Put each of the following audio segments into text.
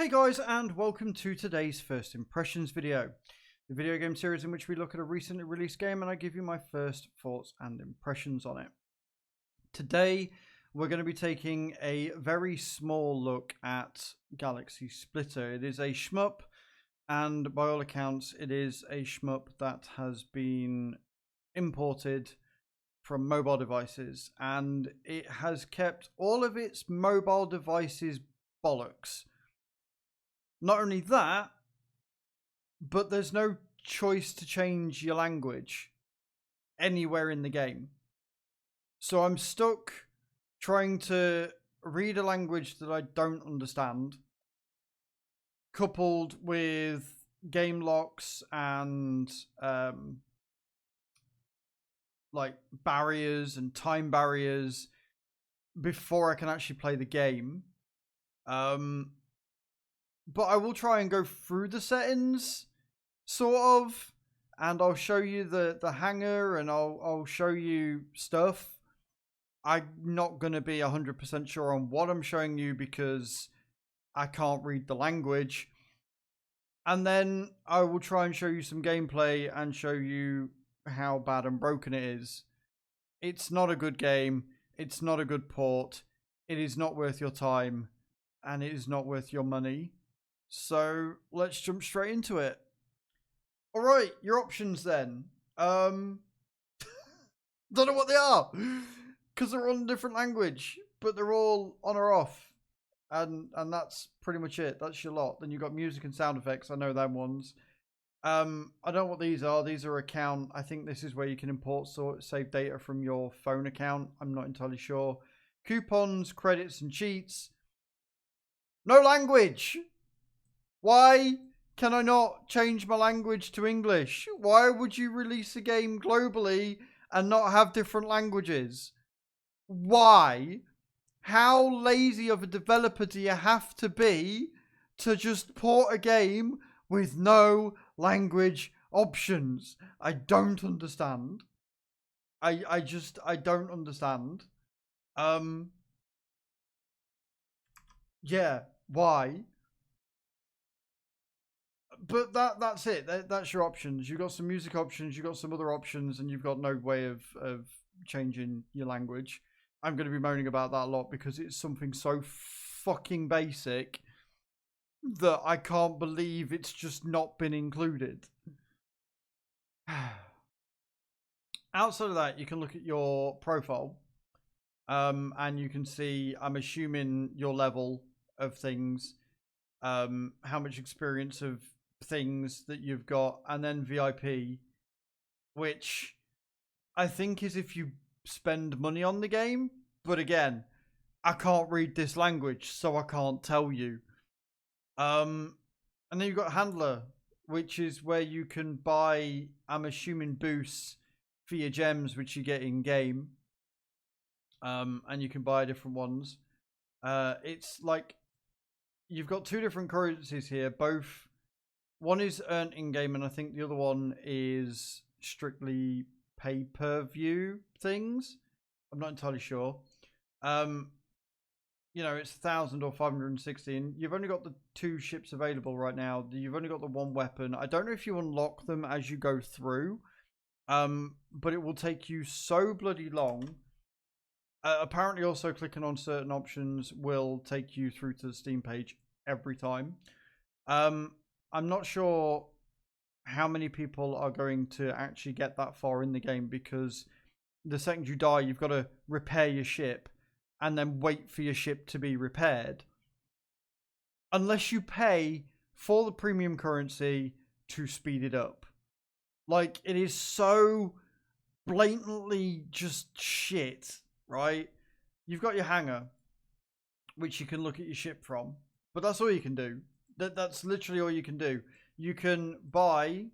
Hey guys, and welcome to today's First Impressions video, the video game series in which we look at a recently released game and I give you my first thoughts and impressions on it. Today, we're going to be taking a very small look at Galaxy Splitter. It is a shmup, and by all accounts, it is a shmup that has been imported from mobile devices, and it has kept all of its mobile devices bollocks. Not only that, but there's no choice to change your language anywhere in the game. So I'm stuck trying to read a language that I don't understand, coupled with game locks and like barriers and time barriers before I can actually play the game. But I will try and go through the settings, sort of, and I'll show you the hanger, and I'll show you stuff. I'm not going to be 100% sure on what I'm showing you because I can't read the language. And then I will try and show you some gameplay and show you how bad and broken it is. It's not a good game. It's not a good port. It is not worth your time, and it is not worth your money. So let's jump straight into it. All right, your options then. Don't know what they are because they're all in a different language, but they're all on or off, and that's pretty much it. That's your lot. Then you've got music and sound effects. I know them ones. I don't know what these are. These are account. I think this is where you can import save data from your phone account. I'm not entirely sure. Coupons, credits, and cheats. No language. Why can I not change my language to English? Why would you release a game globally and not have different languages? Why? How lazy of a developer do you have to be to just port a game with no language options? I don't understand. I don't understand. Yeah, why? But that's it. That's your options. You've got some music options, you've got some other options, and you've got no way of changing your language. I'm going to be moaning about that a lot because it's something so fucking basic that I can't believe it's just not been included. Outside of that, you can look at your profile, and you can see, I'm assuming, your level of things, how much experience of things that you've got, and then VIP, which I think is if you spend money on the game. But again, I can't read this language, so I can't tell you. And then you've got handler, which is where you can buy, I'm assuming, boosts for your gems, which you get in game. And you can buy different ones. It's like you've got two different currencies here. Both, one is earned in game, and I think the other one is strictly pay-per-view things. I'm not entirely sure. You know, it's 1,000 or 516. You've only got the two ships available right now. You've only got the one weapon. I don't know if you unlock them as you go through, but it will take you so bloody long. Apparently, also clicking on certain options will take you through to the Steam page every time. I'm not sure how many people are going to actually get that far in the game, because the second you die, you've got to repair your ship and then wait for your ship to be repaired. Unless you pay for the premium currency to speed it up. Like, it is so blatantly just shit, right? You've got your hangar, which you can look at your ship from, but that's all you can do. That's literally all you can do. You can buy,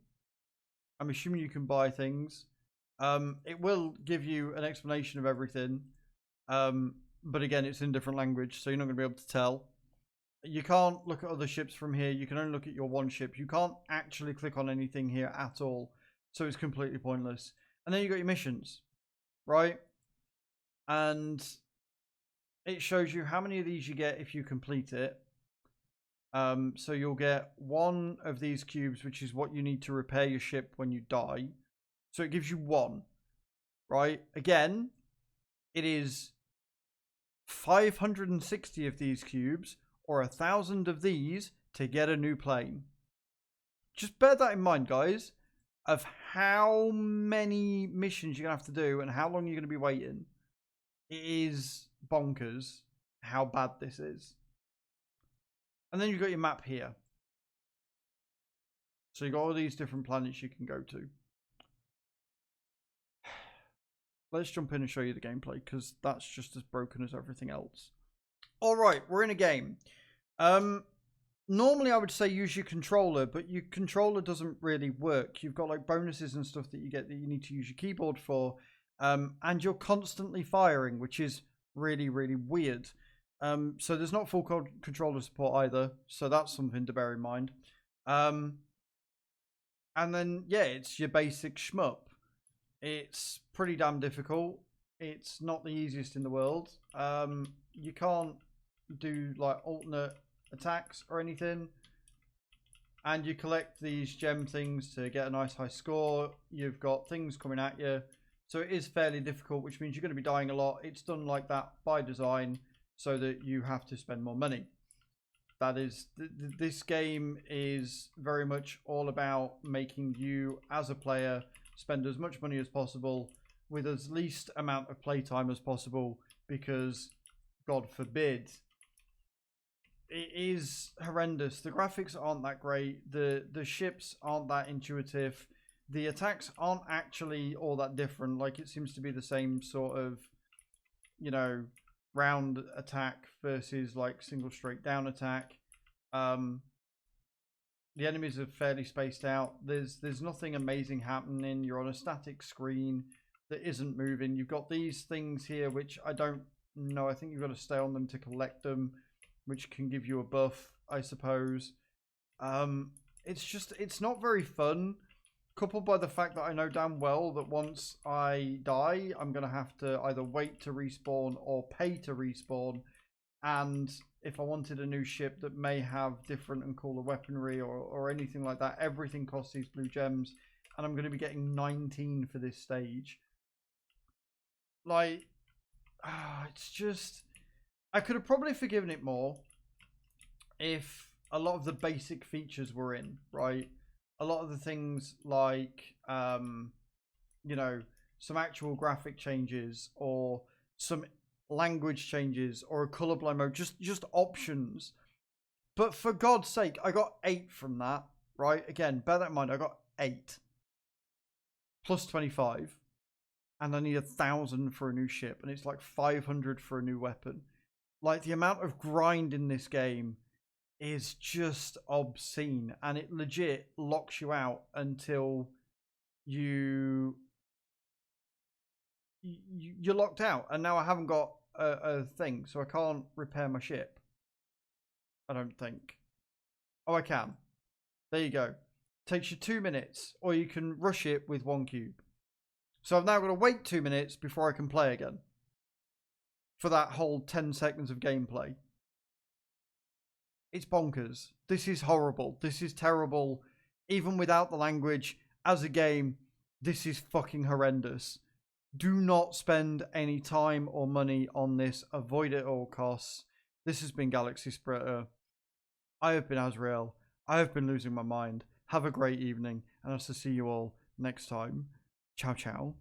I'm assuming you can buy things. It will give you an explanation of everything. But again, it's in different language, so you're not going to be able to tell. You can't look at other ships from here. You can only look at your one ship. You can't actually click on anything here at all. So it's completely pointless. And then you got your missions, right? And it shows you how many of these you get if you complete it. So you'll get one of these cubes, which is what you need to repair your ship when you die. So it gives you one, right? Again, it is 560 of these cubes or 1,000 of these to get a new plane. Just bear that in mind, guys, of how many missions you're going to have to do and how long you're going to be waiting. It is bonkers how bad this is. And then you've got your map here. So you've got all these different planets you can go to. Let's jump in and show you the gameplay, because that's just as broken as everything else. Alright, we're in a game. Normally I would say use your controller, but your controller doesn't really work. You've got like bonuses and stuff that you get that you need to use your keyboard for. And you're constantly firing, which is really, really weird. So there's not full controller support either. So that's something to bear in mind. And then, yeah, it's your basic shmup. It's pretty damn difficult. It's not the easiest in the world. You can't do like alternate attacks or anything. And you collect these gem things to get a nice high score. You've got things coming at you. So it is fairly difficult, which means you're going to be dying a lot. It's done like that by design so that you have to spend more money. That is, this game is very much all about making you as a player spend as much money as possible with as least amount of playtime as possible, because God forbid, it is horrendous. The graphics aren't that great. The ships aren't that intuitive. The attacks aren't actually all that different. Like, it seems to be the same sort of, you know, round attack versus like single straight down attack. The enemies are fairly spaced out. There's nothing amazing happening. You're on a static screen that isn't moving. You've got these things here, which I don't know. I think you've got to stay on them to collect them, which can give you a buff, I suppose. It's not very fun, coupled by the fact that I know damn well that once I die, I'm going to have to either wait to respawn or pay to respawn. And if I wanted a new ship that may have different and cooler weaponry or anything like that, everything costs these blue gems. And I'm going to be getting 19 for this stage. Like, it's just... I could have probably forgiven it more if a lot of the basic features were in, right? A lot of the things like, you know, some actual graphic changes or some language changes or a colorblind mode, just options. But for God's sake, I got 8 from that, right? Again, bear that in mind, I got 8 plus 25, and I need 1,000 for a new ship, and it's like 500 for a new weapon. Like, the amount of grind in this game is just obscene, and it legit locks you out until you're locked out. And now I haven't got a thing, so I can't repair my ship, I don't think. Oh, I can. There you go. Takes you 2 minutes, or you can rush it with 1 cube. So I've now got to wait 2 minutes before I can play again for that whole 10 seconds of gameplay. It's bonkers. This is horrible. This is terrible. Even without the language, as a game, this is fucking horrendous. Do not spend any time or money on this. Avoid it at all costs. This has been Galaxy Splitter. I have been Azrael. I have been losing my mind. Have a great evening, and I'll see you all next time. Ciao, ciao.